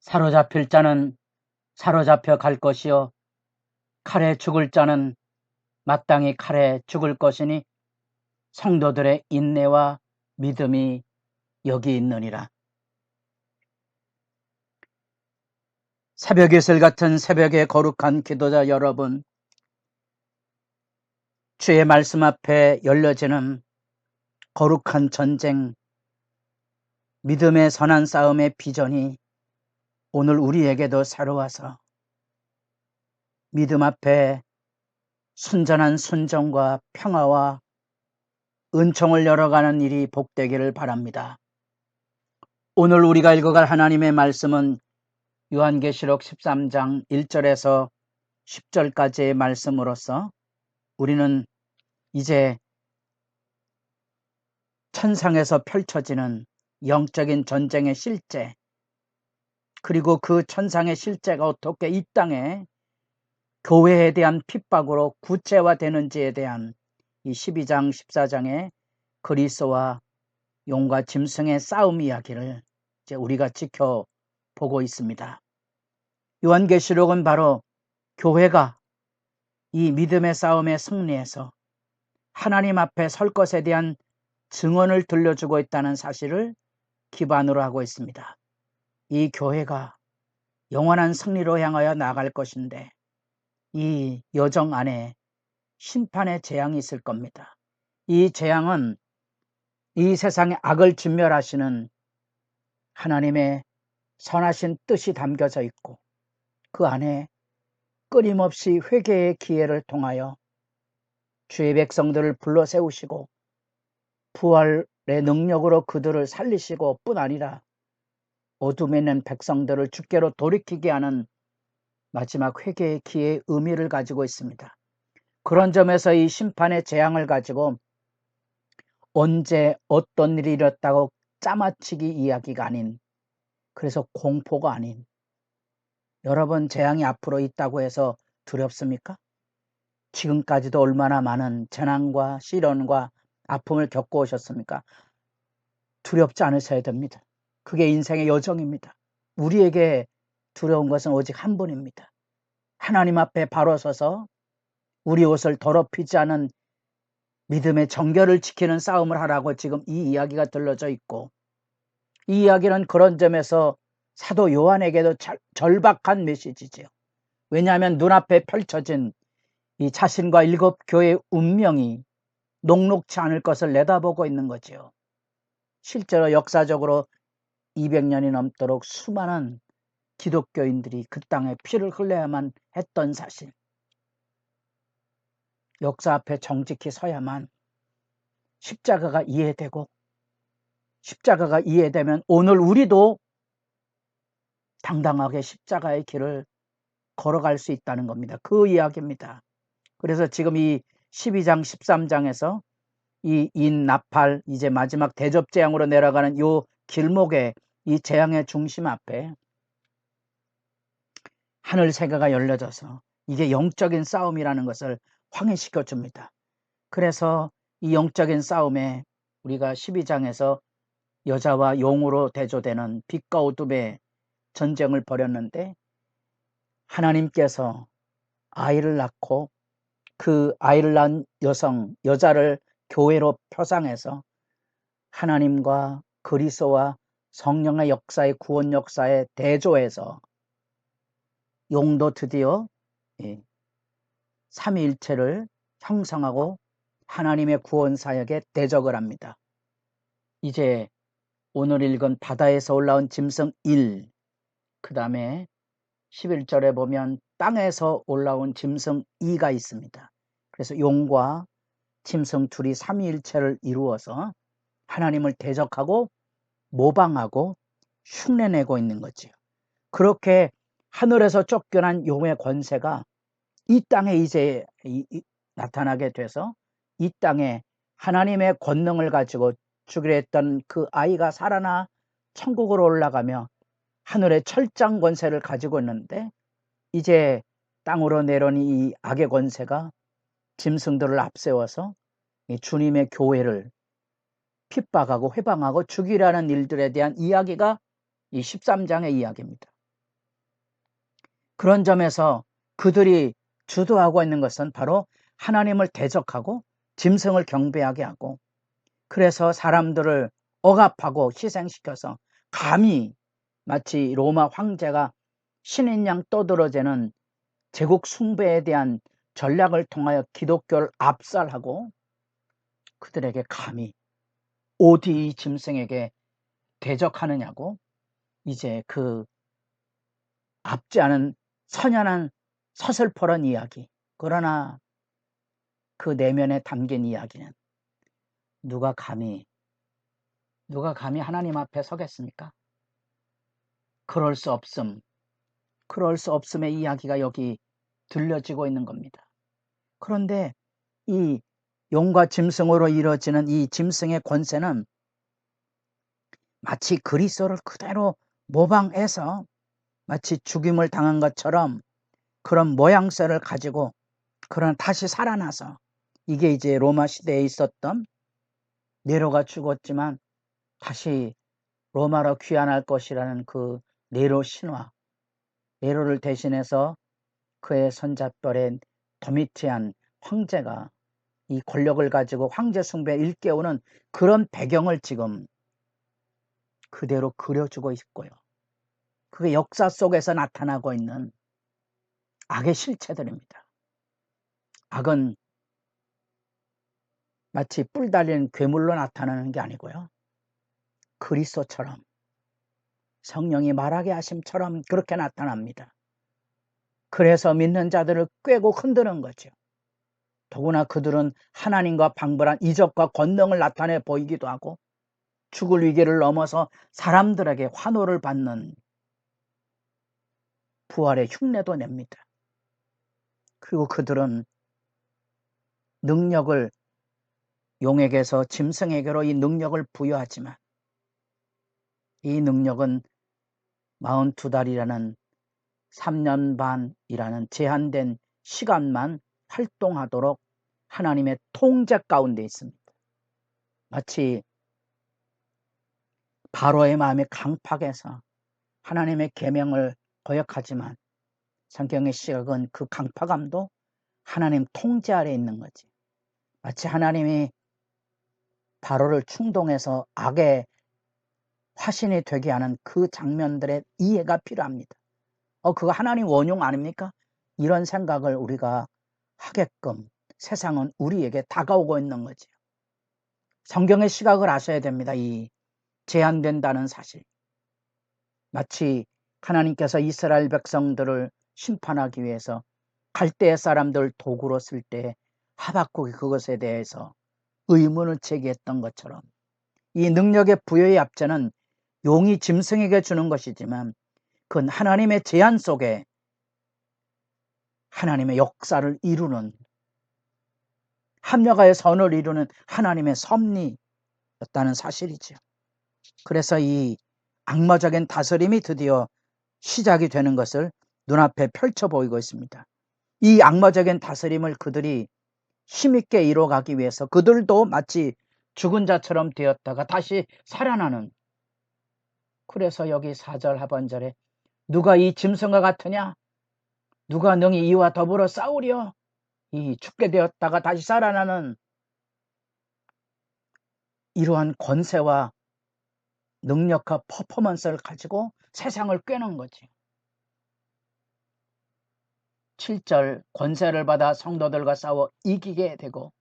사로잡힐 자는 사로잡혀 갈 것이요 칼에 죽을 자는 마땅히 칼에 죽을 것이니 성도들의 인내와 믿음이 여기 있느니라. 새벽 이슬 같은 새벽의 거룩한 기도자 여러분, 주의 말씀 앞에 열려지는 거룩한 전쟁, 믿음의 선한 싸움의 비전이 오늘 우리에게도 새로워서 믿음 앞에 순전한 순종과 평화와 은총을 열어가는 일이 복되기를 바랍니다. 오늘 우리가 읽어갈 하나님의 말씀은 요한계시록 13장 1절에서 10절까지의 말씀으로서 우리는 이제 천상에서 펼쳐지는 영적인 전쟁의 실제, 그리고 그 천상의 실제가 어떻게 이 땅에 교회에 대한 핍박으로 구체화되는지에 대한 이 12장 14장의 그리스도와 용과 짐승의 싸움 이야기를 이제 우리가 지켜보고 있습니다. 요한계시록은 바로 교회가 이 믿음의 싸움에 승리해서 하나님 앞에 설 것에 대한 증언을 들려주고 있다는 사실을 기반으로 하고 있습니다. 이 교회가 영원한 승리로 향하여 나아갈 것인데 이 여정 안에 심판의 재앙이 있을 겁니다. 이 재앙은 이 세상의 악을 진멸하시는 하나님의 선하신 뜻이 담겨져 있고 그 안에 끊임없이 회개의 기회를 통하여 주의 백성들을 불러 세우시고 부활의 능력으로 그들을 살리시고 뿐 아니라 어둠에 있는 백성들을 주께로 돌이키게 하는 마지막 회개의 기회의 의미를 가지고 있습니다. 그런 점에서 이 심판의 재앙을 가지고 언제 어떤 일이 일었다고 짜맞추기 이야기가 아닌, 그래서 공포가 아닌, 여러분 재앙이 앞으로 있다고 해서 두렵습니까? 지금까지도 얼마나 많은 재난과 시련과 아픔을 겪고 오셨습니까? 두렵지 않으셔야 됩니다. 그게 인생의 여정입니다. 우리에게 두려운 것은 오직 한 분입니다. 하나님 앞에 바로 서서 우리 옷을 더럽히지 않은 믿음의 정결을 지키는 싸움을 하라고 지금 이 이야기가 들려져 있고, 이 이야기는 그런 점에서 사도 요한에게도 절박한 메시지지요. 왜냐하면 눈앞에 펼쳐진 이 자신과 일곱 교회의 운명이 녹록지 않을 것을 내다보고 있는 거지요. 실제로 역사적으로 200년이 넘도록 수많은 기독교인들이 그 땅에 피를 흘려야만 했던 사실, 역사 앞에 정직히 서야만 십자가가 이해되고, 십자가가 이해되면 오늘 우리도 당당하게 십자가의 길을 걸어갈 수 있다는 겁니다. 그 이야기입니다. 그래서 지금 이 12장 13장에서 이 인나팔, 이제 마지막 대접재앙으로 내려가는 요 길목에 이 재앙의 중심 앞에 하늘 세계가 열려져서 이게 영적인 싸움이라는 것을 확인시켜 줍니다. 그래서 이 영적인 싸움에 우리가 12장에서 여자와 용으로 대조되는 빛과 어둠의 전쟁을 벌였는데, 하나님께서 아이를 낳고 그 아이를 낳은 여자를 교회로 표상해서 하나님과 그리스도와 성령의 역사의 구원 역사에 대조해서 용도 드디어 삼위일체를 형성하고 하나님의 구원 사역에 대적을 합니다. 이제 오늘 읽은 바다에서 올라온 짐승 1, 그 다음에 11절에 보면 땅에서 올라온 짐승 2가 있습니다. 그래서 용과 짐승 둘이 삼위일체를 이루어서 하나님을 대적하고 모방하고 흉내내고 있는 거지요. 그렇게 하늘에서 쫓겨난 용의 권세가 이 땅에 이제 나타나게 돼서 이 땅에 하나님의 권능을 가지고 주기로 했던 그 아이가 살아나 천국으로 올라가며 하늘의 철장 권세를 가지고 있는데, 이제 땅으로 내려온 이 악의 권세가 짐승들을 앞세워서 이 주님의 교회를 핍박하고 회방하고 죽이라는 일들에 대한 이야기가 이 13장의 이야기입니다. 그런 점에서 그들이 주도하고 있는 것은 바로 하나님을 대적하고 짐승을 경배하게 하고, 그래서 사람들을 억압하고 희생시켜서 감히 마치 로마 황제가 신인 양 떠들어대는 제국 숭배에 대한 전략을 통하여 기독교를 압살하고, 그들에게 감히 어디 이 짐승에게 대적하느냐고 이제 그 앞지 않은 선연한 서슬퍼런 이야기, 그러나 그 내면에 담긴 이야기는 누가 감히 하나님 앞에 서겠습니까? 그럴 수 없음의 이야기가 여기 들려지고 있는 겁니다. 그런데 이 용과 짐승으로 이루어지는 이 짐승의 권세는 마치 그리스도를 그대로 모방해서 마치 죽임을 당한 것처럼 그런 모양새를 가지고, 그러나 다시 살아나서, 이게 이제 로마 시대에 있었던, 네로가 죽었지만 다시 로마로 귀환할 것이라는 그 네로 신화, 네로를 대신해서 그의 손자뻘의 도미티안 황제가 이 권력을 가지고 황제 숭배에 일깨우는 그런 배경을 지금 그대로 그려주고 있고요. 그게 역사 속에서 나타나고 있는 악의 실체들입니다. 악은 마치 뿔 달린 괴물로 나타나는 게 아니고요, 그리스도처럼, 성령이 말하게 하심처럼 그렇게 나타납니다. 그래서 믿는 자들을 꿰고 흔드는 거죠. 더구나 그들은 하나님과 방불한 이적과 권능을 나타내 보이기도 하고, 죽을 위기를 넘어서 사람들에게 환호를 받는 부활의 흉내도 냅니다. 그리고 그들은 능력을, 용에게서 짐승에게로 이 능력을 부여하지만, 이 능력은 42달이라는 3년 반이라는 제한된 시간만 활동하도록 하나님의 통제 가운데 있습니다. 마치 바로의 마음이 강팍해서 하나님의 계명을 거역하지만, 성경의 시각은 그 강팍함도 하나님 통제 아래 있는 거지. 마치 하나님이 바로를 충동해서 악의 화신이 되게 하는 그 장면들의 이해가 필요합니다. 그거 하나님 원용 아닙니까? 이런 생각을 우리가 하게끔 세상은 우리에게 다가오고 있는 거죠. 성경의 시각을 아셔야 됩니다. 이 제한된다는 사실. 마치 하나님께서 이스라엘 백성들을 심판하기 위해서 갈대아 사람들 도구로 쓸 때 하박국이 그것에 대해서 의문을 제기했던 것처럼, 이 능력의 부여의 압제는 용이 짐승에게 주는 것이지만, 그건 하나님의 제한 속에 하나님의 역사를 이루는, 합력하여 선을 이루는 하나님의 섭리였다는 사실이죠. 그래서 이 악마적인 다스림이 드디어 시작이 되는 것을 눈앞에 펼쳐 보이고 있습니다. 이 악마적인 다스림을 그들이 힘있게 이뤄가기 위해서 그들도 마치 죽은 자처럼 되었다가 다시 살아나는, 그래서 여기 4절 하반절에 누가 이 짐승과 같으냐, 누가 능히 이와 더불어 싸우려, 이 죽게 되었다가 다시 살아나는 이러한 권세와 능력과 퍼포먼스를 가지고 세상을 꿰는 거지. 7절 권세를 받아 성도들과 싸워 이기게 되고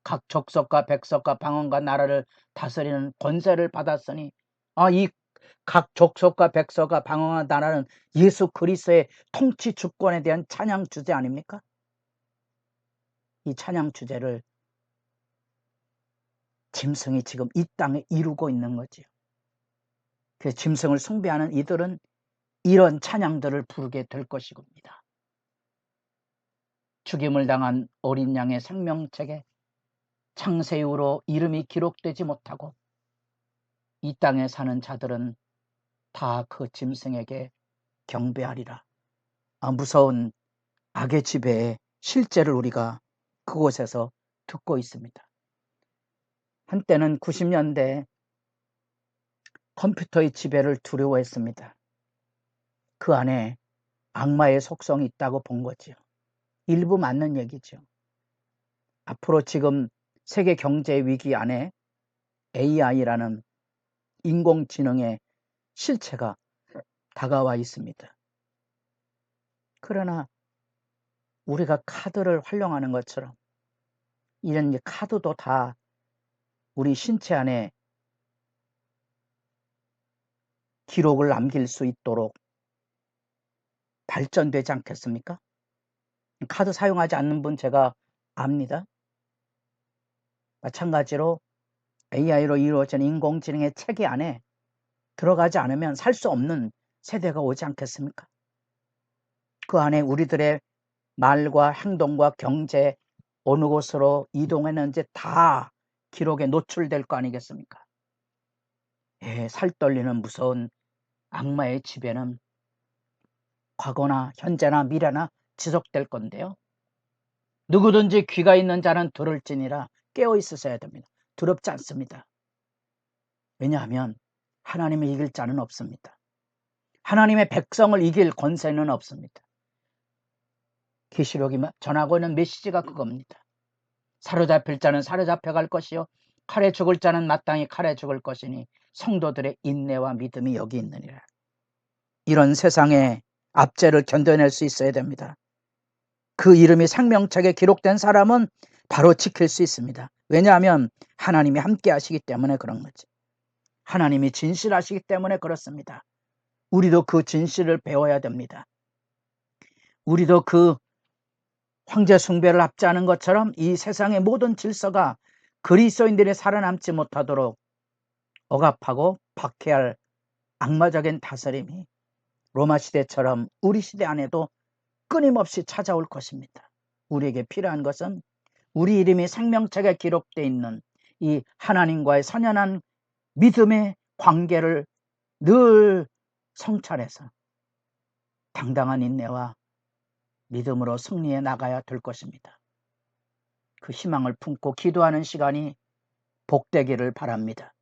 각 족속과 백성과 방언과 나라를 다스리는 권세를 받았으니, 이 각 족속과 백성과 방언과 나라는 예수 그리스도의 통치 주권에 대한 찬양 주제 아닙니까? 이 찬양 주제를 짐승이 지금 이 땅에 이루고 있는 거지요. 그래서 짐승을 숭배하는 이들은 이런 찬양들을 부르게 될 것이겁니다. 죽임을 당한 어린 양의 생명책에 창세 이후로 이름이 기록되지 못하고 이 땅에 사는 자들은 다 그 짐승에게 경배하리라. 무서운 악의 지배의 실제를 우리가 그곳에서 듣고 있습니다. 한때는 90년대 컴퓨터의 지배를 두려워했습니다. 그 안에 악마의 속성이 있다고 본 거죠. 일부 맞는 얘기죠. 앞으로 지금 세계 경제 위기 안에 AI라는 인공지능의 실체가 다가와 있습니다. 그러나 우리가 카드를 활용하는 것처럼 이런 카드도 다 우리 신체 안에 기록을 남길 수 있도록 발전되지 않겠습니까? 카드 사용하지 않는 분 제가 압니다. 마찬가지로 AI로 이루어진 인공지능의 체계 안에 들어가지 않으면 살 수 없는 세대가 오지 않겠습니까? 그 안에 우리들의 말과 행동과 경제, 어느 곳으로 이동했는지 다 기록에 노출될 거 아니겠습니까? 예, 살떨리는 무서운 악마의 지배는 과거나 현재나 미래나 지속될 건데요. 누구든지 귀가 있는 자는 들을지니라 깨어 있으셔야 됩니다. 두렵지 않습니다. 왜냐하면 하나님을 이길 자는 없습니다. 하나님의 백성을 이길 권세는 없습니다. 계시록이 전하고 있는 메시지가 그겁니다. 사로잡힐 자는 사로잡혀갈 것이요 칼에 죽을 자는 마땅히 칼에 죽을 것이니 성도들의 인내와 믿음이 여기 있느니라. 이런 세상의 압제를 견뎌낼 수 있어야 됩니다. 그 이름이 생명책에 기록된 사람은 바로 지킬 수 있습니다. 왜냐하면 하나님이 함께 하시기 때문에 그런 거지. 하나님이 진실하시기 때문에 그렇습니다. 우리도 그 진실을 배워야 됩니다. 우리도 그 황제 숭배를 합지하는 것처럼 이 세상의 모든 질서가 그리스도인들이 살아남지 못하도록 억압하고 박해할 악마적인 다스림이 로마 시대처럼 우리 시대 안에도 끊임없이 찾아올 것입니다. 우리에게 필요한 것은 우리 이름이 생명책에 기록되어 있는 이 하나님과의 선연한 믿음의 관계를 늘 성찰해서 당당한 인내와 믿음으로 승리해 나가야 될 것입니다. 그 희망을 품고 기도하는 시간이 복되기를 바랍니다.